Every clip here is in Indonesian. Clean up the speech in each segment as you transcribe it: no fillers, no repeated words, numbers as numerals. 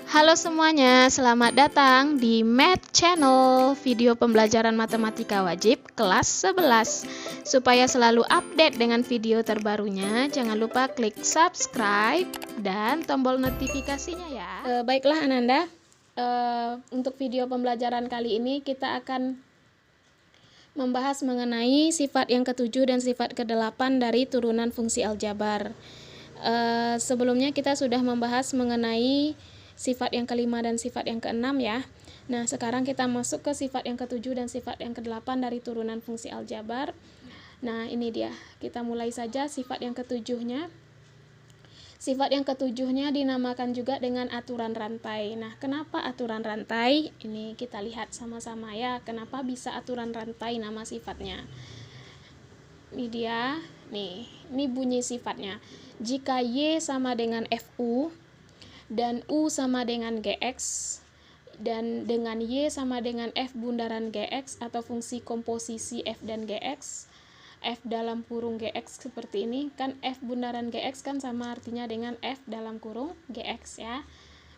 Halo semuanya, selamat datang di Math Channel, video pembelajaran matematika wajib kelas 11. Supaya selalu update dengan video terbarunya, jangan lupa klik subscribe dan tombol notifikasinya ya. Baiklah Ananda, untuk video pembelajaran kali ini kita akan membahas mengenai sifat yang ketujuh dan sifat ke-8 dari turunan fungsi aljabar. Sebelumnya kita sudah membahas mengenai sifat yang kelima dan sifat yang keenam ya. Nah, sekarang kita masuk ke sifat yang ketujuh dan sifat yang ke-8 dari turunan fungsi aljabar. Nah, ini dia. Kita mulai saja sifat yang ketujuhnya. Sifat yang ketujuhnya dinamakan juga dengan aturan rantai. Nah, kenapa aturan rantai? Ini kita lihat sama-sama ya. Kenapa bisa aturan rantai nama sifatnya? Ini dia. Nih, ini bunyi sifatnya. Jika Y sama dengan FU dan U sama dengan GX dan dengan Y sama dengan F bundaran GX atau fungsi komposisi F dan GX, F dalam kurung GX seperti ini, kan F bundaran GX kan sama artinya dengan F dalam kurung GX ya.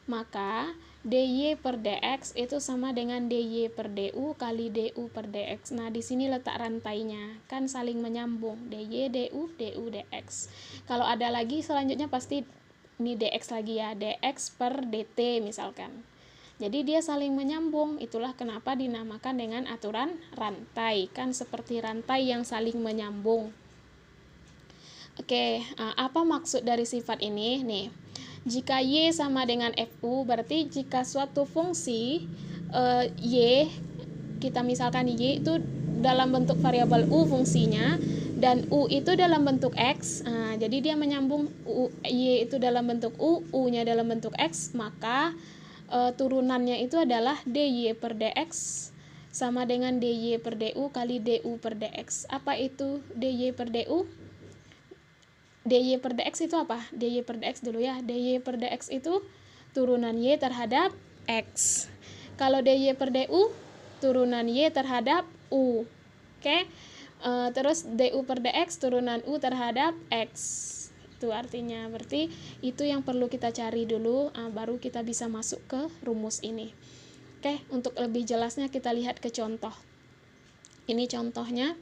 Maka dy per dx itu sama dengan dy per du kali du per dx. Nah, di sini letak rantainya, kan saling menyambung, dy du du dx. Kalau ada lagi selanjutnya pasti ini dx lagi ya, dx per dt misalkan. Jadi dia saling menyambung, itulah kenapa dinamakan dengan aturan rantai, kan seperti rantai yang saling menyambung. Oke, apa maksud dari sifat ini? Nih, jika Y sama dengan FU, berarti jika suatu fungsi Y, kita misalkan Y itu dalam bentuk variabel U fungsinya, dan U itu dalam bentuk X, jadi dia menyambung Y itu dalam bentuk U, U-nya dalam bentuk X, maka turunannya itu adalah dy per dx sama dengan dy per du kali du per dx. Apa itu dy per du? dy per dx itu apa? dy per dx dulu ya. dy per dx itu turunan y terhadap x. Kalau dy per du turunan y terhadap u. Oke. Terus du per dx turunan u terhadap x. Itu artinya, berarti itu yang perlu kita cari dulu, baru kita bisa masuk ke rumus ini. Oke, untuk lebih jelasnya kita lihat ke contoh. Ini contohnya.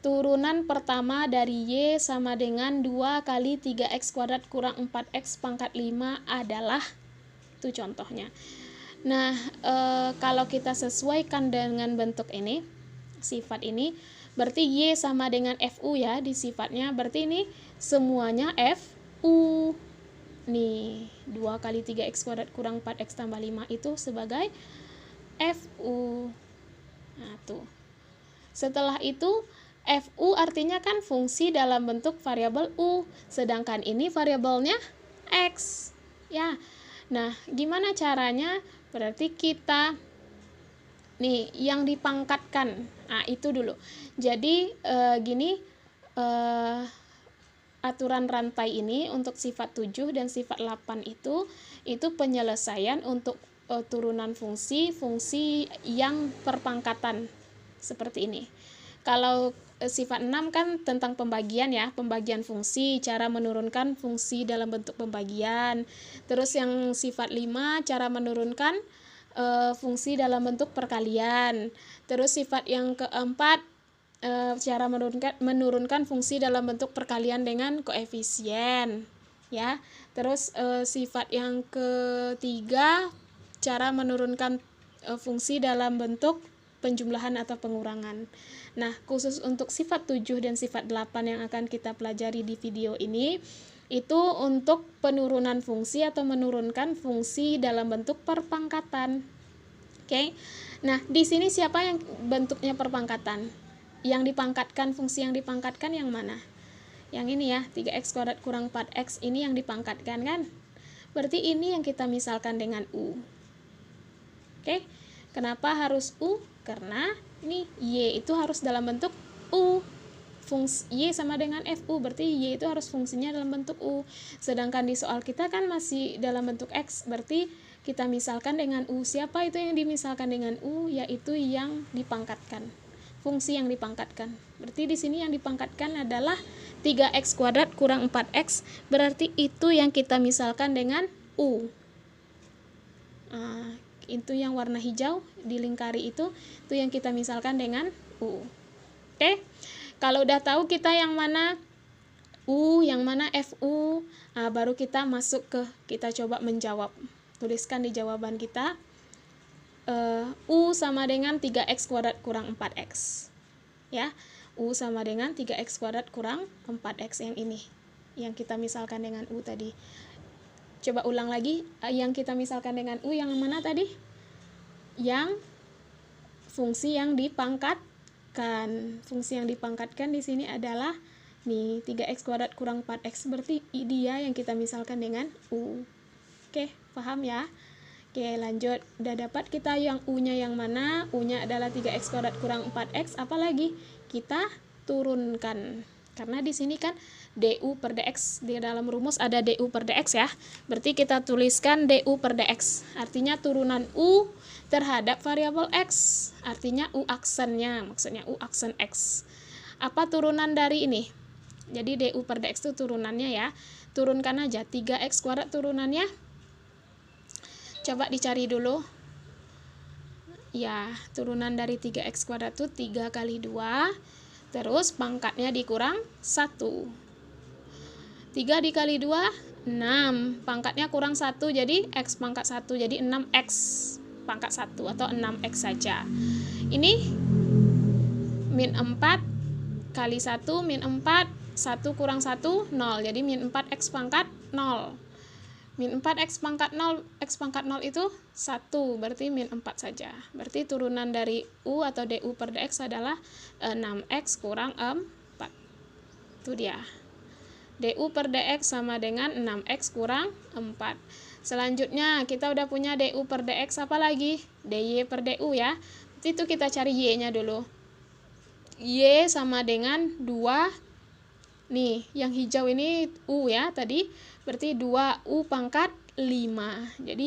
Turunan pertama dari Y sama dengan 2 kali 3x kuadrat kurang 4x pangkat 5 adalah, itu contohnya. Nah, kalau kita sesuaikan dengan bentuk ini, sifat ini, berarti Y sama dengan FU ya di sifatnya, berarti ini semuanya FU. Nih, 2 kali 3x kuadrat kurang 4x tambah 5 itu sebagai FU. Nah, tuh. Setelah itu, FU artinya kan fungsi dalam bentuk variabel U, sedangkan ini variabelnya X. Ya. Nah, gimana caranya? Berarti kita nih yang dipangkatkan. Nah, itu dulu. Jadi gini, aturan rantai ini untuk sifat 7 dan sifat 8 itu penyelesaian untuk turunan fungsi yang perpangkatan seperti ini. Kalau sifat 6 kan tentang pembagian ya, pembagian fungsi, cara menurunkan fungsi dalam bentuk pembagian. Terus yang sifat 5 cara menurunkan fungsi dalam bentuk perkalian. Terus sifat yang keempat cara menurunkan fungsi dalam bentuk perkalian dengan koefisien ya. Terus sifat yang ketiga cara menurunkan fungsi dalam bentuk penjumlahan atau pengurangan. Nah, khusus untuk sifat 7 dan sifat 8 yang akan kita pelajari di video ini, itu untuk penurunan fungsi atau menurunkan fungsi dalam bentuk perpangkatan. Oke. Nah, di sini siapa yang bentuknya perpangkatan? Yang dipangkatkan, fungsi yang dipangkatkan yang mana? Yang ini ya, 3x kuadrat kurang 4x ini yang dipangkatkan kan? Berarti ini yang kita misalkan dengan U. Oke. Kenapa harus U? Karena ini Y itu harus dalam bentuk U. Fungsi Y sama dengan FU, berarti Y itu harus fungsinya dalam bentuk U. Sedangkan di soal kita kan masih dalam bentuk X, berarti kita misalkan dengan U. Siapa itu yang dimisalkan dengan U? Yaitu yang dipangkatkan. fungsi yang dipangkatkan. Berarti di sini yang dipangkatkan adalah 3x kuadrat kurang 4x, berarti itu yang kita misalkan dengan U. Itu yang warna hijau dilingkari itu yang kita misalkan dengan U. Oke, kalau udah tahu kita yang mana U, yang mana FU, baru kita masuk kita coba menjawab. Tuliskan di jawaban kita, U sama dengan 3x kuadrat kurang 4x. Ya, U sama dengan 3x kuadrat kurang 4x yang ini. Yang kita misalkan dengan U tadi. Coba ulang lagi, yang kita misalkan dengan U yang mana tadi? Yang fungsi yang dipangkatkan. Fungsi yang dipangkatkan di sini adalah nih 3x kuadrat kurang 4x, berarti dia yang kita misalkan dengan U. Oke, paham ya? Oke, lanjut. Udah dapat kita yang U-nya yang mana? U-nya adalah 3x kuadrat kurang 4x. Apalagi kita turunkan. Karena di sini kan du per dx, di dalam rumus ada du per dx ya. Berarti kita tuliskan du per dx. Artinya turunan U terhadap variabel x. Artinya U aksennya, maksudnya U aksen x. Apa turunan dari ini? Jadi du per dx itu turunannya ya. Turunkan aja 3x kuadrat turunannya. Coba dicari dulu. Ya, turunan dari 3x kuadrat itu 3 kali 2. Terus pangkatnya dikurang 1. 3 dikali 2, 6. Pangkatnya kurang 1, jadi x pangkat 1. Jadi 6x pangkat 1 atau 6x saja. Ini min 4 kali 1, min 4. 1 kurang 1, 0. Jadi min 4x pangkat 0. Min 4x pangkat 0, x pangkat 0 itu 1, berarti min 4 saja. Berarti turunan dari U atau du per dx adalah 6x kurang 4. Itu dia. Du per dx sama dengan 6x kurang 4. Selanjutnya kita udah punya du per dx, apa lagi? dy per du ya. Itu kita cari y-nya dulu. Y sama dengan 2. Nih, yang hijau ini U ya tadi. Berarti 2U pangkat 5. Jadi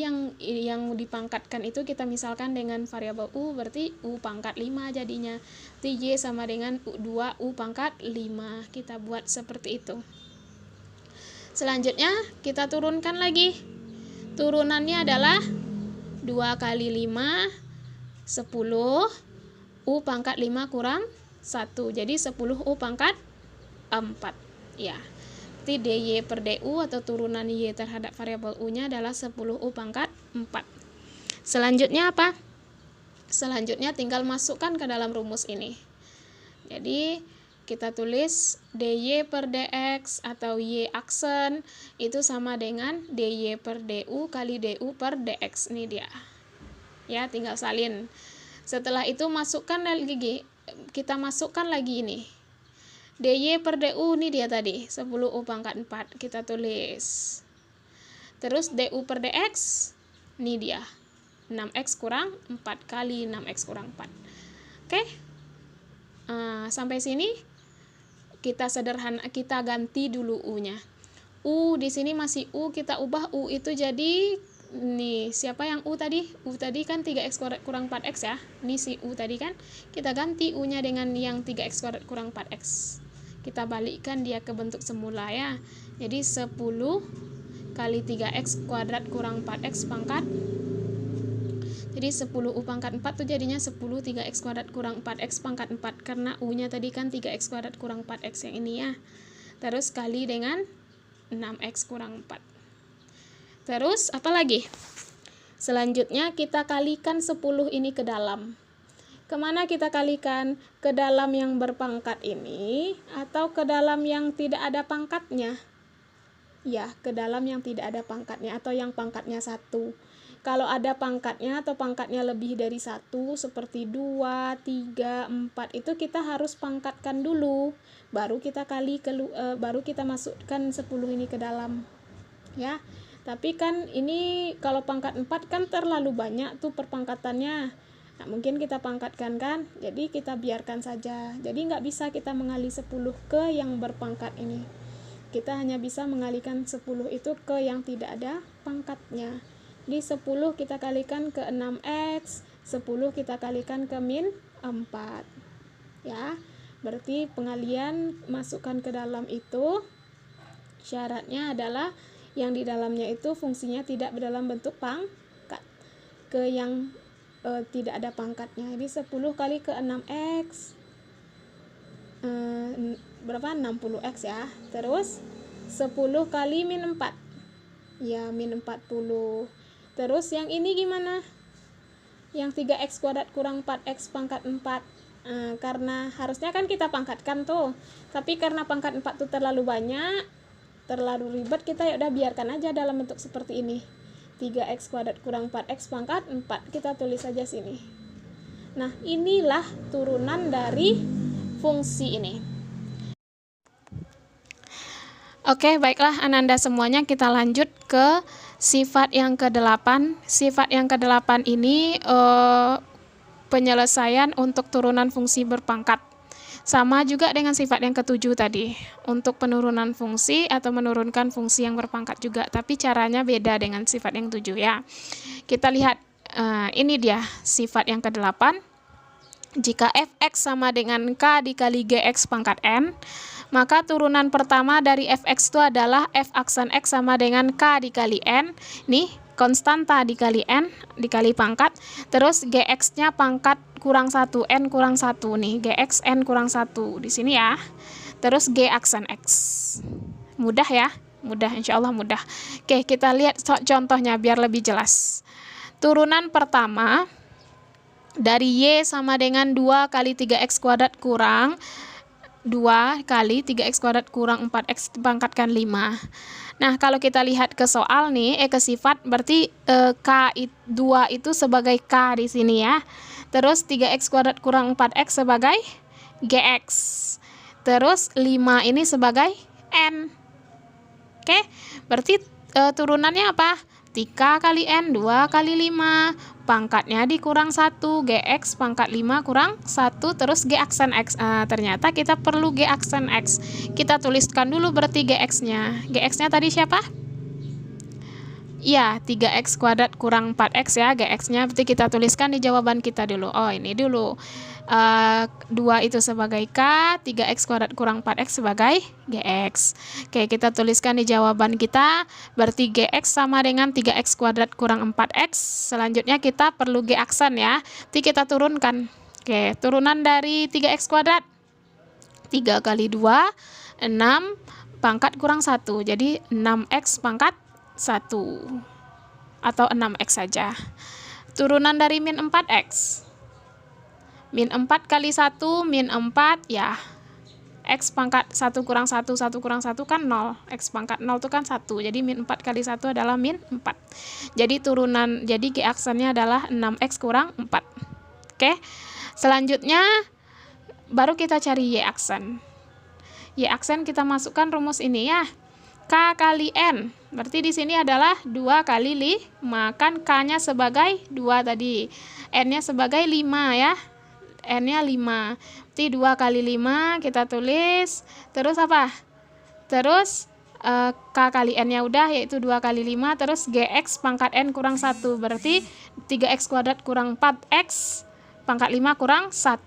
yang dipangkatkan itu kita misalkan dengan variabel U, berarti U pangkat 5 jadinya. Berarti Y sama dengan 2U pangkat 5. Kita buat seperti itu. Selanjutnya kita turunkan lagi. Turunannya adalah 2 kali 5, 10. U pangkat 5 kurang 1. Jadi 10U pangkat 4. Ya. Berarti dy per du atau turunan y terhadap variabel u-nya adalah 10u pangkat 4. Selanjutnya apa? Selanjutnya tinggal masukkan ke dalam rumus ini. Jadi kita tulis dy per dx atau y aksen itu sama dengan dy per du kali du per dx. Ini dia. Ya, tinggal salin. Setelah itu kita masukkan lagi ini. dy per du ini dia tadi 10u pangkat 4 kita tulis. Terus du per dx ini dia 6x kurang 4 kali 6x kurang 4. Oke. Sampai sini kita ganti dulu u-nya. U di sini masih u, kita ubah u itu jadi nih, siapa yang u tadi? U tadi kan 3x kuadrat kurang 4x ya. Ini si u tadi kan. Kita ganti u-nya dengan yang 3x kuadrat kurang 4x. Kita balikkan dia ke bentuk semula ya. Jadi 10 kali 3x kuadrat kurang 4x pangkat. Jadi 10u pangkat 4 itu jadinya 10 3x kuadrat kurang 4x pangkat 4. Karena u-nya tadi kan 3x kuadrat kurang 4x yang ini ya. Terus kali dengan 6x kurang 4. Terus apa lagi? Selanjutnya kita kalikan 10 ini ke dalam. Kemana kita kalikan? Ke dalam yang berpangkat ini atau ke dalam yang tidak ada pangkatnya? Ya, ke dalam yang tidak ada pangkatnya atau yang pangkatnya 1. Kalau ada pangkatnya atau pangkatnya lebih dari 1 seperti 2, 3, 4 itu kita harus pangkatkan dulu. Baru kita baru kita masukkan 10 ini ke dalam. Ya. Tapi kan ini kalau pangkat 4 kan terlalu banyak tuh perpangkatannya. Nah, mungkin kita pangkatkan kan, jadi kita biarkan saja. Jadi nggak bisa kita mengalih 10 ke yang berpangkat ini. Kita hanya bisa mengalihkan 10 itu ke yang tidak ada pangkatnya. Di 10 kita kalikan ke 6x, 10 kita kalikan ke min 4. ya. Berarti pengalian masukkan ke dalam itu syaratnya adalah yang di dalamnya itu fungsinya tidak dalam bentuk pangkat ke yang tidak ada pangkatnya. Jadi 10 kali ke 6x berapa? 60x ya. Terus 10 kali min 4 ya, min 40. Terus yang ini gimana? Yang 3x kuadrat kurang 4x pangkat 4. Karena harusnya kan kita pangkatkan tuh, tapi karena pangkat 4 tuh terlalu banyak, terlalu ribet, kita ya udah biarkan aja dalam bentuk seperti ini. 3x kuadrat kurang 4x pangkat 4, kita tulis saja sini. Nah, inilah turunan dari fungsi ini. Oke, baiklah Ananda semuanya, kita lanjut ke sifat yang ke-8. Sifat yang ke-8 ini penyelesaian untuk turunan fungsi berpangkat. Sama juga dengan sifat yang ke-7 tadi, untuk penurunan fungsi atau menurunkan fungsi yang berpangkat juga, tapi caranya beda dengan sifat yang 7 ya. Kita lihat, ini dia sifat yang ke-8. Jika fx sama dengan k dikali gx pangkat n, maka turunan pertama dari fx itu adalah f aksen x sama dengan k dikali n. Nih, konstanta dikali n dikali pangkat, terus gx-nya pangkat kurang 1, n kurang 1 nih, gx n kurang 1 di sini ya. Terus g aksen x. Mudah ya? Mudah, insya Allah mudah. Oke, kita lihat contohnya biar lebih jelas. Turunan pertama dari y sama dengan 2 kali 3x kuadrat kurang 2 kali 3x kuadrat kurang 4x dipangkatkan 5. Nah, kalau kita lihat ke soal nih, ke sifat, berarti K2 itu sebagai K di sini ya. Terus 3x kuadrat kurang 4x sebagai Gx. Terus 5 ini sebagai N. Oke, berarti turunannya apa? 3 kali N, 2 kali 5. Pangkatnya dikurang 1, Gx pangkat 5 kurang 1, terus G aksen X. Ternyata kita perlu G aksen X. Kita tuliskan dulu berarti Gx-nya. Gx-nya tadi siapa? Ya, 3x kuadrat kurang 4x ya, Gx-nya. Berarti kita tuliskan di jawaban kita dulu. Oh, ini dulu. 2 itu sebagai K, 3x kuadrat kurang 4x sebagai Gx. Oke, kita tuliskan di jawaban kita. Berarti Gx sama dengan 3x kuadrat kurang 4x. Selanjutnya kita perlu G aksen ya. Nanti kita turunkan. Oke, turunan dari 3x kuadrat. 3 kali 2, 6 pangkat kurang 1. Jadi 6x pangkat 1 atau 6x saja. Turunan dari min 4x. Min 4 kali 1, min 4 ya. X pangkat 1 kurang 1, 1 kurang 1 kan 0. X pangkat 0 itu kan 1. Jadi min 4 kali 1 adalah min 4. Jadi jadi G aksennya adalah 6x kurang 4. Oke. Selanjutnya baru kita cari Y aksen. Y aksen kita masukkan rumus ini ya. K kali N. Berarti di sini adalah 2 kali 5. Kan K-nya sebagai 2 tadi. N-nya sebagai 5 ya. N-nya 5. Berarti 2 kali 5 kita tulis. Terus apa? Terus K kali N-nya udah, yaitu 2 kali 5. Terus Gx pangkat N kurang 1. Berarti 3x kuadrat kurang 4x pangkat 5 kurang 1.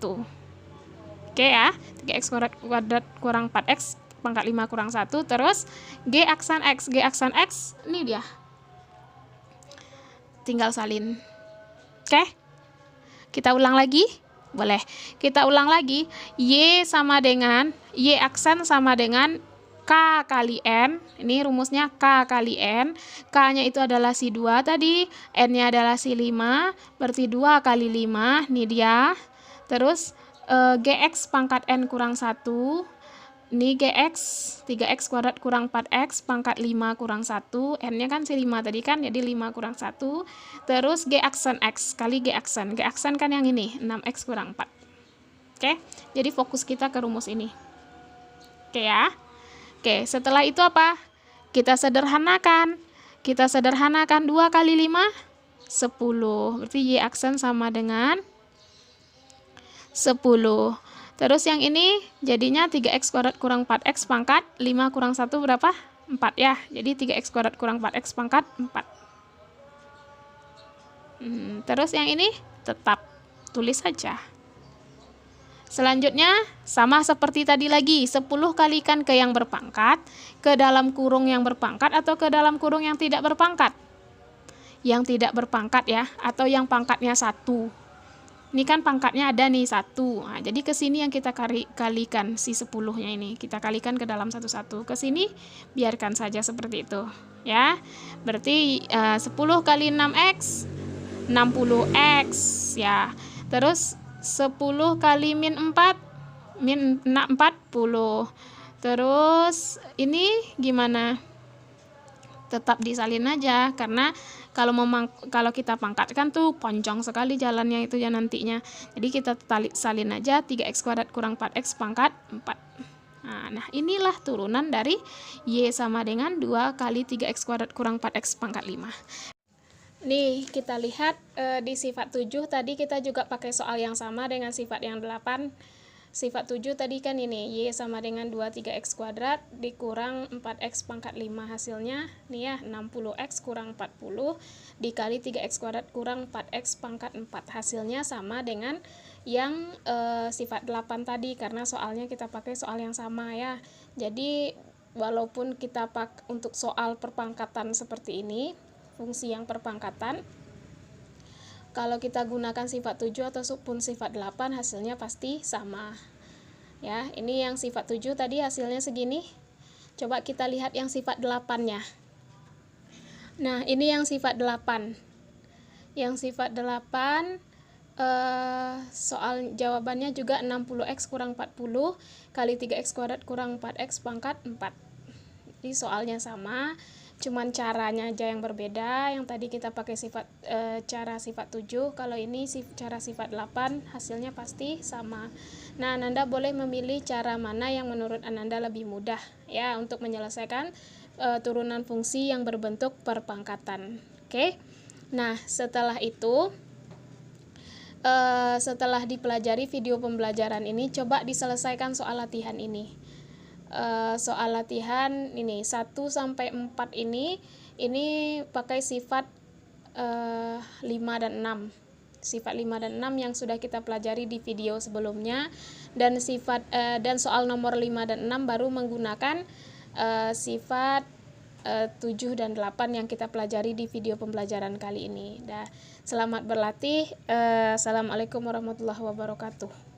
Oke ya. 3x kuadrat kurang 4x pangkat 5 kurang 1, terus G aksen X. G aksen X, ini dia. Tinggal salin. Oke? Kita ulang lagi? Boleh. Kita ulang lagi. Y sama dengan, Y aksen sama dengan K kali N. Ini rumusnya K kali N. K-nya itu adalah si 2 tadi. N-nya adalah si 5. Berarti 2 kali 5. Ini dia. Terus Gx pangkat N kurang 1. Ini Gx, 3x kuadrat kurang 4x, pangkat 5 kurang 1, N-nya kan si 5 tadi kan, jadi 5 kurang 1. Terus G aksen X kali G aksen. G aksen kan yang ini, 6x kurang 4. Oke, jadi fokus kita ke rumus ini. Oke ya. Oke, setelah itu apa? Kita sederhanakan. Kita sederhanakan 2 kali 5, 10. Berarti Y aksen sama dengan 10. Terus yang ini jadinya 3x kuadrat kurang 4x pangkat 5 kurang 1 berapa? 4 ya. Jadi 3x kuadrat kurang 4x pangkat 4. Terus yang ini tetap tulis saja. Selanjutnya sama seperti tadi lagi, 10 kalikan ke yang berpangkat, ke dalam kurung yang berpangkat atau ke dalam kurung yang tidak berpangkat. Yang tidak berpangkat ya, atau yang pangkatnya 1. Ini kan pangkatnya ada nih 1. Nah, jadi ke sini yang kita kalikan si 10-nya ini. Kita kalikan ke dalam satu-satu. Ke sini biarkan saja seperti itu, ya. Berarti 10 kali 6x 60x ya. Terus 10 kali min 4 min 40. Terus ini gimana? Tetap disalin aja, karena kalau kita pangkatkan tuh ponjong sekali jalannya itu ya nantinya. Jadi kita salin aja 3x kuadrat kurang 4x pangkat 4. Nah, inilah turunan dari Y sama dengan 2 kali 3x kuadrat kurang 4x pangkat 5. Nih, kita lihat di sifat 7 tadi kita juga pakai soal yang sama dengan sifat yang 8. Sifat 7 tadi kan ini, Y sama dengan 2 3x kuadrat dikurang 4x pangkat 5. Hasilnya nih ya, 60x kurang 40 dikali 3x kuadrat kurang 4x pangkat 4. Hasilnya sama dengan yang sifat 8 tadi, karena soalnya kita pakai soal yang sama ya. Jadi walaupun kita pakai untuk soal perpangkatan seperti ini, fungsi yang perpangkatan, kalau kita gunakan sifat 7 ataupun sifat 8 hasilnya pasti sama. Ya, ini yang sifat 7 tadi hasilnya segini. Coba kita lihat yang sifat 8-nya. Nah, ini yang sifat 8. Yang sifat 8 soal jawabannya juga 60x kurang 40 kali 3x kuadrat kurang 4x pangkat 4. Jadi soalnya sama, cuman caranya aja yang berbeda. Yang tadi kita pakai cara sifat 7, kalau ini cara sifat 8, hasilnya pasti sama. Nah, Ananda boleh memilih cara mana yang menurut Ananda lebih mudah ya untuk menyelesaikan turunan fungsi yang berbentuk perpangkatan. Oke. Nah, setelah itu setelah dipelajari video pembelajaran ini, coba diselesaikan soal latihan ini. Soal latihan ini 1 sampai 4 ini pakai sifat 5 dan 6. Sifat 5 dan 6 yang sudah kita pelajari di video sebelumnya, dan dan soal nomor 5 dan 6 baru menggunakan sifat 7 dan 8 yang kita pelajari di video pembelajaran kali ini. Selamat berlatih. Assalamualaikum warahmatullahi wabarakatuh.